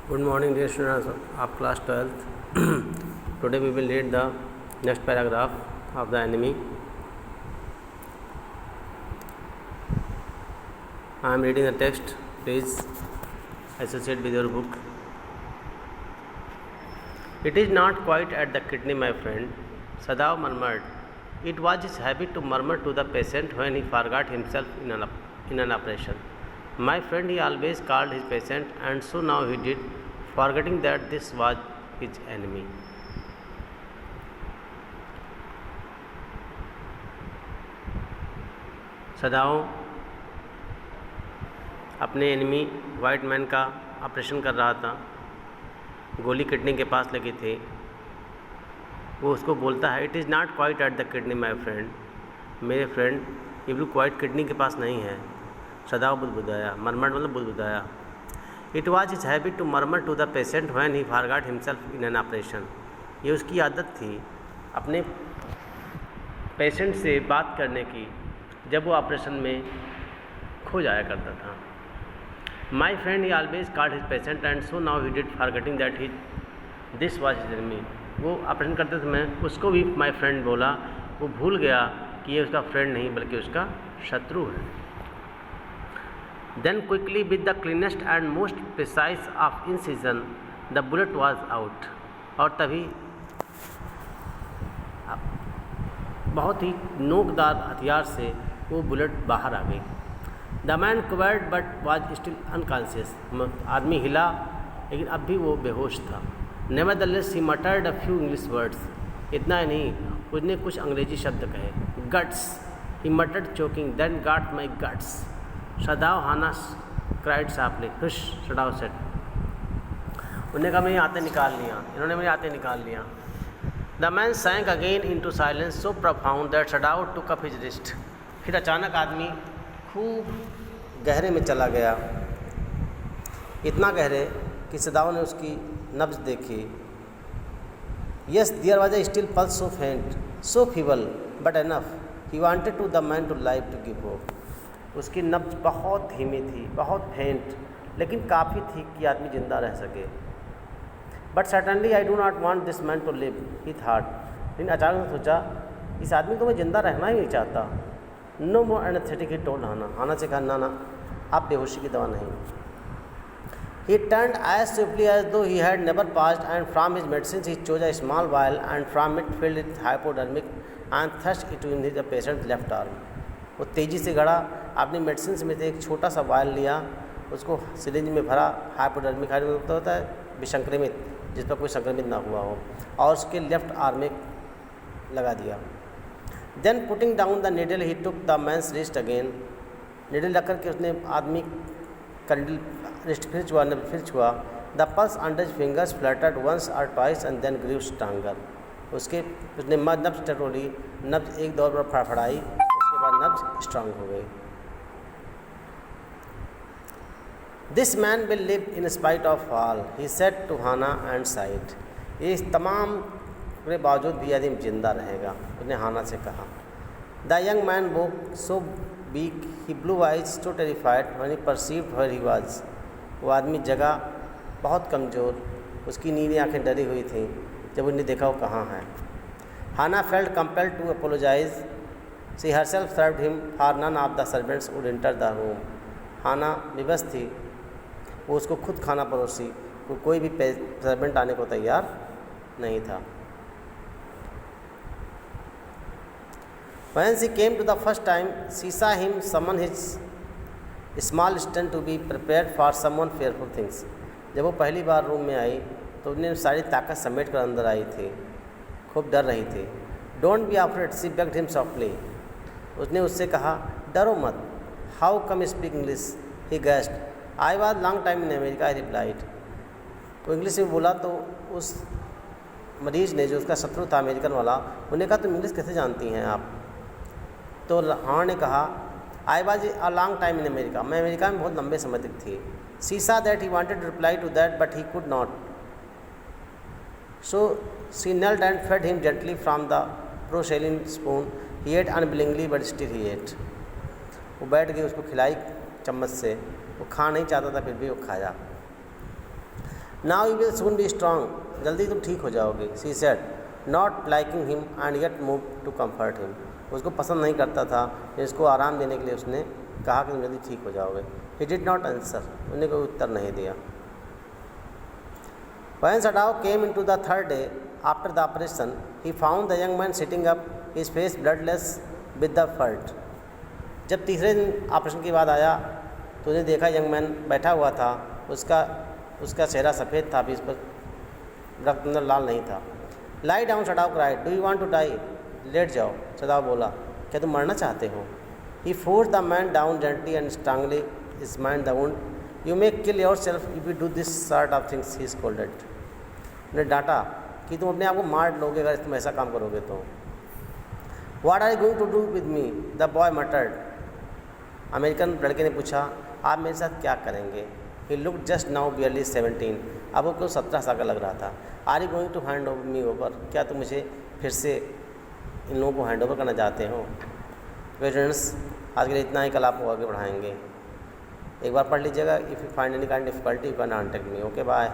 Good morning, dear students of class 12th. Today we will read the next paragraph of the enemy. I am reading the text. Please associate with your book. It is not quite at the kidney, my friend, Sadav murmured. It was his habit to murmur to the patient when he forgot himself in an operation. My friend, he always called his patient, and so now he did, forgetting that this was his enemy. सदाओं अपने enemy white man का operation कर रहा था, गोली kidney के पास लगी थी। वो उसको बोलता है, it is not quite at the kidney my friend, मेरे फ्रेंड ये बिल्कुल क्वाइट किडनी के पास नहीं है। सदाव बुदबुदाया, मरमर मतलब बुदबुदाया। It was his habit to murmur to the patient when he forgot himself in an operation. ये उसकी आदत थी अपने पेशेंट से बात करने की जब वो ऑपरेशन में खो जाया करता था। My friend he always called his patient and so now he did forgetting that he this was his enemy. वो ऑपरेशन करते समय उसको भी माई फ्रेंड बोला, वो भूल गया कि ये उसका फ्रेंड नहीं बल्कि उसका शत्रु है। Then quickly with the cleanest and most precise of incision the bullet was out। और तभी बहुत ही नोकदार हथियार से वो बुलेट बाहर आ गई। The man quivered but was still unconscious। आदमी हिला लेकिन अब भी वो बेहोश था। Nevertheless he muttered a few English words। इतना ही नहीं, उसने कुछ अंग्रेजी शब्द कहे। Guts he muttered choking, then got my guts। Sadao Hana's cried sharply, hush Sadao said. उन्होंने कहा मेरे आते निकाल लिया, इन्होंने मेरे आते निकाल लिया। The man sank again into silence so profound that Sadao took up his wrist. फिर अचानक आदमी खूब गहरे में चला गया, इतना गहरे कि सदाव ने उसकी नब्ज देखी। Yes there was a still pulse so faint so feeble but enough he wanted to the man to live to give hope. उसकी नब्ज बहुत धीमी थी, बहुत फेंट, लेकिन काफ़ी थी कि आदमी जिंदा रह सके। But certainly I do not want this man to live he thought. लेकिन अचानक सोचा इस आदमी को मैं ज़िंदा रहना ही नहीं चाहता। No more anaesthetic he told Hana से कहा ना आप बेहोशी की दवा नहीं। He turned as swiftly as though he had never passed and from his medicine he chose a small vial and from it filled it hypodermic and thrust it in his patient left arm. वो तेज़ी से गड़ा, अपनी medicine में से एक छोटा सा वायल लिया, उसको सिरिंज में भरा। हाइपोडर्मिक होता है विसंक्रमित, जिस पर कोई संक्रमित ना हुआ हो, और उसके लेफ्ट आर्म में लगा दिया। Then putting down the needle he took the man's wrist again. Needle रख करके उसने आदमी का रिस्ट फिर छुआ, नब्ज फिर छुआ। The pulse under his fingers fluttered once और twice and then grew stronger. उसने नब्ज टटोली, नब्ज एक दौर पर फड़फड़ाई, उसके बाद नब्ज स्ट्रांग हो गई। This man will live in spite of all he said to Hana and sighed. ये इस तमाम के बावजूद भी आदमी जिंदा रहेगा, उसने हाना से कहा। The young man woke so weak he blue eyes so terrified when he perceived where he was. वो आदमी जगा बहुत कमज़ोर, उसकी नीली आंखें डरी हुई थीं जब उसने देखा वो कहाँ है। Hana felt compelled to apologise. She herself served him for none of the servants would enter the room. Hana विवश थी, वो उसको खुद खाना परोसी, कोई भी सर्वेंट आने को तैयार नहीं था। When she came to the first time, she saw him summon his small strength to be prepared for someone fearful things। जब वो पहली बार रूम में आई तो उन्हें सारी ताकत समेट कर अंदर आई थी, खूब डर रही थी। Don't be afraid, she begged him softly। उसने उससे कहा डरो मत। How come you speak English? He gasped। I was long time in America, I replied। वो इंग्लिश में बोला तो उस मरीज ने, जो उसका शत्रु था अमेरिकन वाला, उन्हें कहा तुम इंग्लिश कैसे जानती हैं आप? तो हाँ ने कहा I was a long time in America, मैं अमेरिका में बहुत लंबे समय तक थी। She saw that he wanted to reply to that but he could not, so she knelt and fed him gently from the porcelain spoon। He ate unwillingly but still he ate। वो बैठ गई, उसको खिलाई चम्मच से, वो खा नहीं चाहता था फिर भी वो खाया। Now you will soon be strong, जल्दी तुम ठीक हो जाओगे। She said, not liking him and yet move to comfort him. उसको पसंद नहीं करता था, इसको आराम देने के लिए उसने कहा कि तुम जल्दी ठीक हो जाओगे। ही डिड नॉट आंसर, उन्हें कोई उत्तर नहीं दिया। When Sadao came into the third day after the operation, he found the young man sitting up, his face bloodless with the hurt. जब तीसरे दिन ऑपरेशन के बाद आया तो उसने देखा यंग मैन बैठा हुआ था, उसका चेहरा सफ़ेद था, अभी इस पर रक्त अंदर लाल नहीं था। Lie down Sadao cried, do you want to die, लेट जाओ, सदाओ बोला, क्या तुम मरना चाहते हो। He forced the man down gently and strongly is mind the wound, you may kill yourself if you do this sort of things, he scolded. ने डांटा कि तुम अपने आप को मार लोगे अगर तुम ऐसा काम करोगे तो। What are you going to do with me, the boy muttered. American लड़के ने पूछा, आप मेरे साथ क्या करेंगे। He look just now barely 17, अब वो क्यों 17 साल का लग रहा था। Are you going to hand over me over, क्या तुम मुझे फिर से इन लोगों को हैंड ओवर करना चाहते हो। स्टूडेंट्स, आज के लिए इतना ही, कल आपको आगे बढ़ाएंगे। एक बार पढ़ लीजिएगा। If you find any kind difficulty you can contact me. Okay, bye.